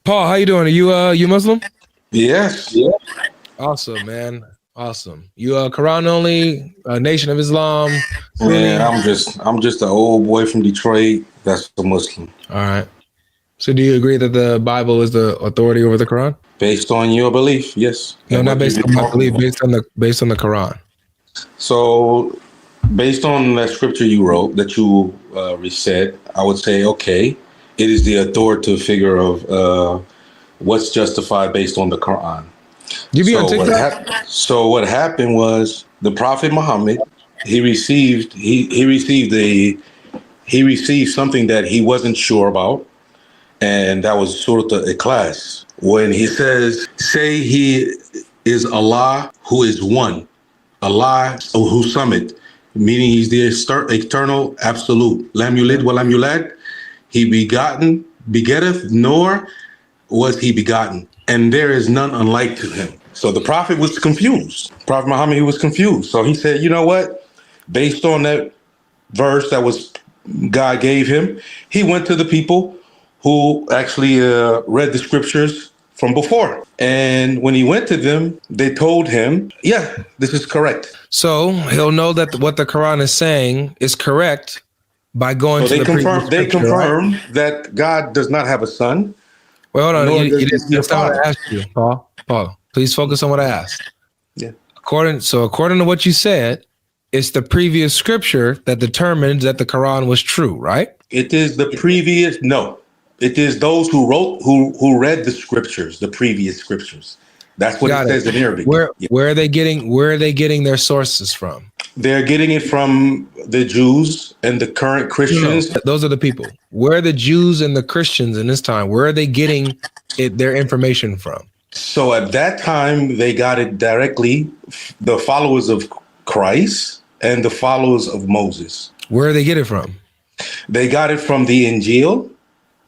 Paul, how you doing? Are you Muslim? Yes. Yeah. Awesome, man. Awesome. You Quran only, Nation of Islam, Sunni? Man, I'm just an old boy from Detroit that's a Muslim. All right. So do you agree that the Bible is the authority over the Quran? Based on your belief, yes. No, And not what based you've on been my talking belief, about. based on the Quran. So, based on that scripture you wrote that you said, I would say, okay, it is the authoritative figure of what's justified based on the Quran. You be on TikTok? So what happened was the Prophet Muhammad, he received something that he wasn't sure about, and that was Surah Al-Ikhlas. When he says, say he is Allah who is one, Allah who summit, meaning he's the eternal absolute. Lam yulid wa lam yulad, he begetteth, nor was he begotten, and there is none unlike to him. So the Prophet was confused. Prophet Muhammad, he was confused. So he said, you know what? Based on that verse that was God gave him, he went to the people who actually read the scriptures from before. And when he went to them, they told him, yeah, this is correct. So he'll know that what the Quran is saying is correct by going to the previous They scripture, confirm right? that God does not have a son. Well, hold on. Nor You does he didn't see a understand what father. I asked you, Paul. Paul, please focus on what I asked. Yeah. According to what you said, it's the previous scripture that determined that the Quran was true, right? It is the previous. No, it is those who read the scriptures, the previous scriptures. That's what it says in Arabic. Where are they getting their sources from? They're getting it from the Jews and the current Christians. No, those are the people. Where are the Jews and the Christians in this time? Where are they getting their information from? So at that time, they got it directly, the followers of Christ and the followers of Moses. Where do they get it from? They got it from the Injil,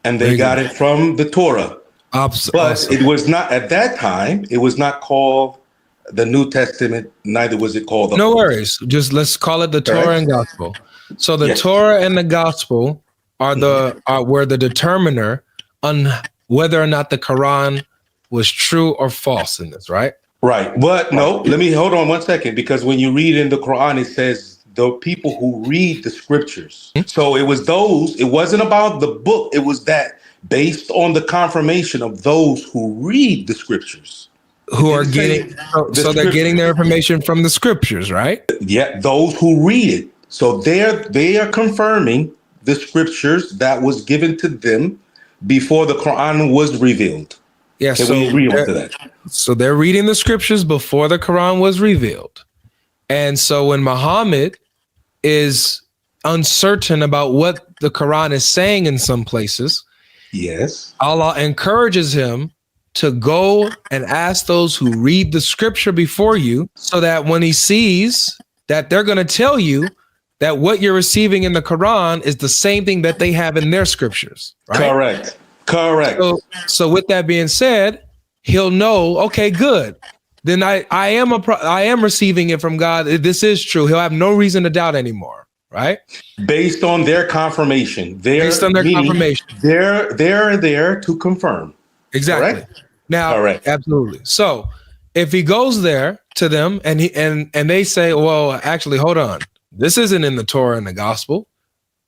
and they got it from the Torah. But it was not, at that time, it was not called the New Testament, neither was it called the No Old. worries. Just let's call it the Torah and Gospel. So the Yes. Torah and the Gospel were the determiner on whether or not the Quran was true or false in this, right? Right. But no, let me hold on one second, because when you read in the Quran, it says the people who read the scriptures. So it wasn't about the book. It was that based on the confirmation of those who read the scriptures. Who are getting, so they're getting their information from the scriptures, right? Yeah, those who read it. So they are confirming the scriptures that was given to them before the Quran was revealed. Yeah, so we agree on to that. So they're reading the scriptures before the Quran was revealed. And so when Muhammad is uncertain about what the Quran is saying in some places, yes, Allah encourages him to go and ask those who read the scripture before you, so that when he sees that they're going to tell you that what you're receiving in the Quran is the same thing that they have in their scriptures, right? Correct. So with that being said, he'll know, okay, good. Then I am receiving it from God. This is true. He'll have no reason to doubt anymore, right? Based on their confirmation. They're there to confirm. Exactly. Correct? Now, correct. Absolutely. So if he goes there to them and they say, well, actually, hold on, this isn't in the Torah and the Gospel,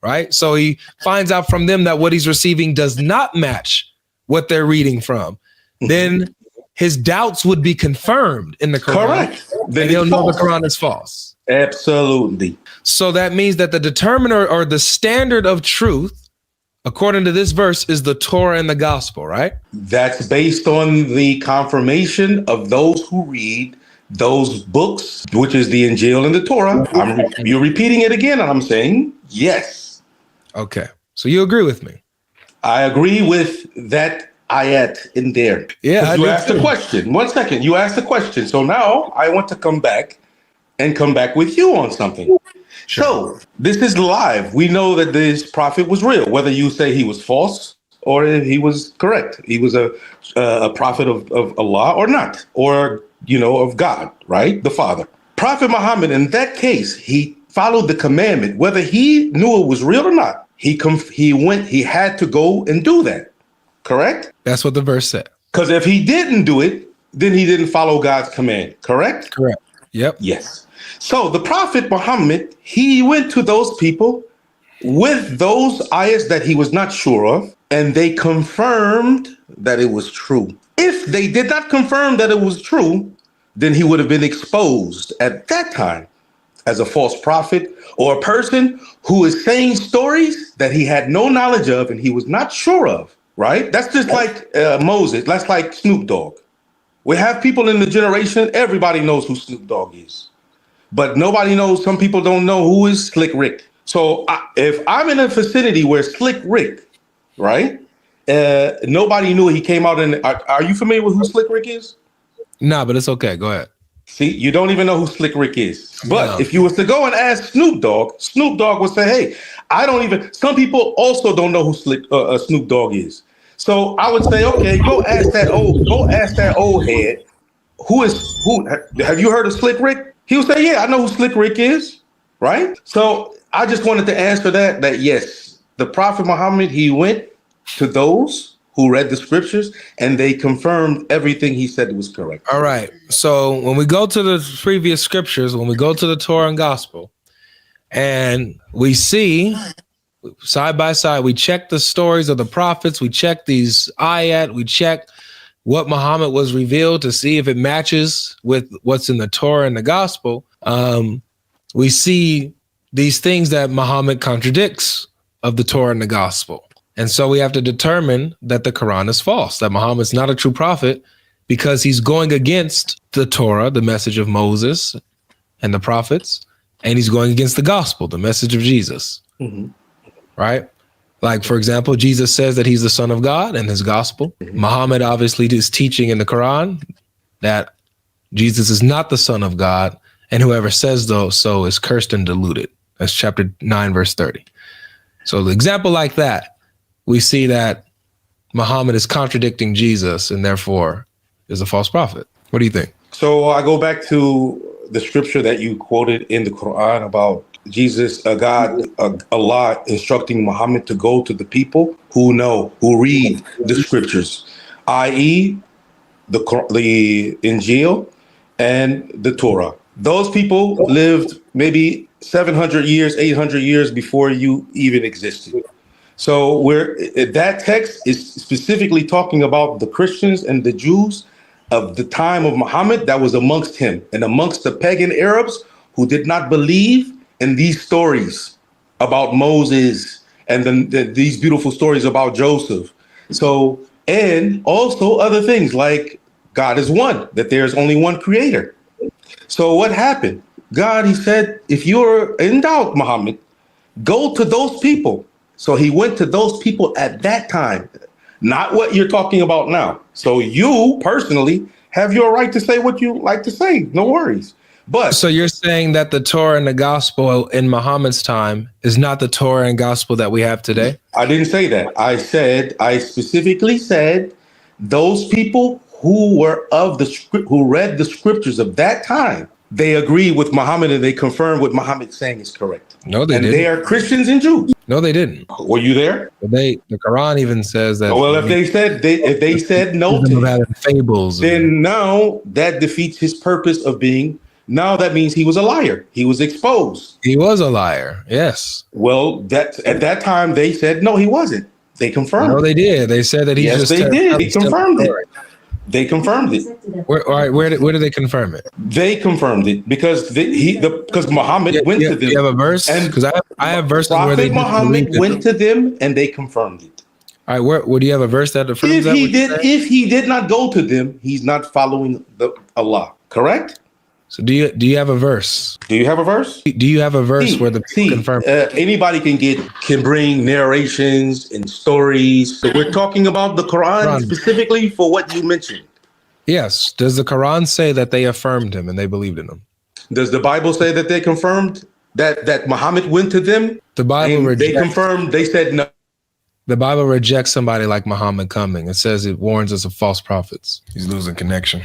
right? So he finds out from them that what he's receiving does not match what they're reading from. Then his doubts would be confirmed in the Quran. Correct. Then and he'll know the Quran is false. Absolutely. So that means that the determiner or the standard of truth, according to this verse, is the Torah and the Gospel, right? That's based on the confirmation of those who read those books, which is the Injil and the Torah. You're repeating it again, and I'm saying yes. Okay. So you agree with me? I agree with that ayat in there. Yeah. You asked the question. 1 second. You asked the question. So now I want to come back with you on something. Sure. So this is live. We know that this prophet was real, whether you say he was false or he was correct. He was a prophet of Allah or not, or, of God, right? The Father. Prophet Muhammad, in that case, he followed the commandment, whether he knew it was real or not. He had to go and do that. correct? That's what the verse said. Because if he didn't do it, then he didn't follow God's command, correct? Correct. Yep. Yes. So the Prophet Muhammad, he went to those people with those ayahs that he was not sure of, and they confirmed that it was true. If they did not confirm that it was true, then he would have been exposed at that time as a false prophet or a person who is saying stories that he had no knowledge of and he was not sure of, right? That's just like Moses. That's like Snoop Dogg. We have people in the generation, everybody knows who Snoop Dogg is, but nobody knows, some people don't know who is Slick Rick. So if I'm in a vicinity where Slick Rick, right? Nobody knew he came out in. Are you familiar with who Slick Rick is? No, but it's okay. Go ahead. See, you don't even know who Slick Rick is. But No. if you was to go and ask Snoop Dogg would say, hey, I don't even, some people also don't know who Snoop Dogg is. So I would say, okay, go ask that old head, who have you heard of Slick Rick? He would say, yeah, I know who Slick Rick is, right? So I just wanted to answer that yes, the Prophet Muhammad, he went to those who read the scriptures and they confirmed everything he said was correct. All right. So when we go to the previous scriptures, when we go to the Torah and Gospel, and we see side by side, we check the stories of the prophets, we check these ayat, we check what Muhammad was revealed to see if it matches with what's in the Torah and the Gospel. We see these things that Muhammad contradicts of the Torah and the Gospel. And so we have to determine that the Quran is false, that Muhammad's not a true prophet because he's going against the Torah, the message of Moses and the prophets, and he's going against the gospel, the message of Jesus, right? Like, for example, Jesus says that he's the Son of God in his gospel. Muhammad obviously is teaching in the Quran that Jesus is not the Son of God, and whoever says so is cursed and deluded. That's chapter 9, verse 30. So the example like that, we see that Muhammad is contradicting Jesus and therefore is a false prophet. What do you think? So I go back to the scripture that you quoted in the Quran about Jesus, Allah instructing Muhammad to go to the people who read the scriptures, i.e. the Injil and the Torah. Those people lived maybe 700 years, 800 years before you even existed. So that text is specifically talking about the Christians and the Jews of the time of Muhammad that was amongst him and amongst the pagan Arabs who did not believe in these stories about Moses and these beautiful stories about Joseph. So, and also other things like God is one, that there's only one creator. So what happened? God, he said, if you're in doubt, Muhammad, go to those people. So he went to those people at that time, not what you're talking about now. So you personally have your right to say what you like to say. No worries. But so you're saying that the Torah and the gospel in Muhammad's time is not the Torah and gospel that we have today? I didn't say that. I specifically said those people who were who read the scriptures of that time, they agree with Muhammad and they confirm what Muhammad is saying is correct. No, they didn't. And they are Christians and Jews. No, they didn't. Were you there? The Quran even says that. Well, if they said no to him, fables, then now that defeats his purpose of being. Now that means he was a liar. He was exposed. He was a liar. Yes. Well, at that time they said no, he wasn't. They confirmed. No, they did. They said that he yes, just. They did. They confirmed it. They confirmed it. Where did they confirm it? They confirmed it because Muhammad went to them. You have a verse? Because I have verses where they Muhammad went to them and they confirmed it. All right, where do you have a verse that affirms that? If he did not go to them, he's not following Allah. Correct? So do you have a verse? Do you have a verse? Do you have a verse where the people confirm? Anybody can bring narrations and stories. So we're talking about the Quran specifically for what you mentioned. Yes. Does the Quran say that they affirmed him and they believed in him? Does the Bible say that they confirmed that Muhammad went to them? The Bible they confirmed. They said no. The Bible rejects somebody like Muhammad coming. It says it warns us of false prophets. He's losing connection.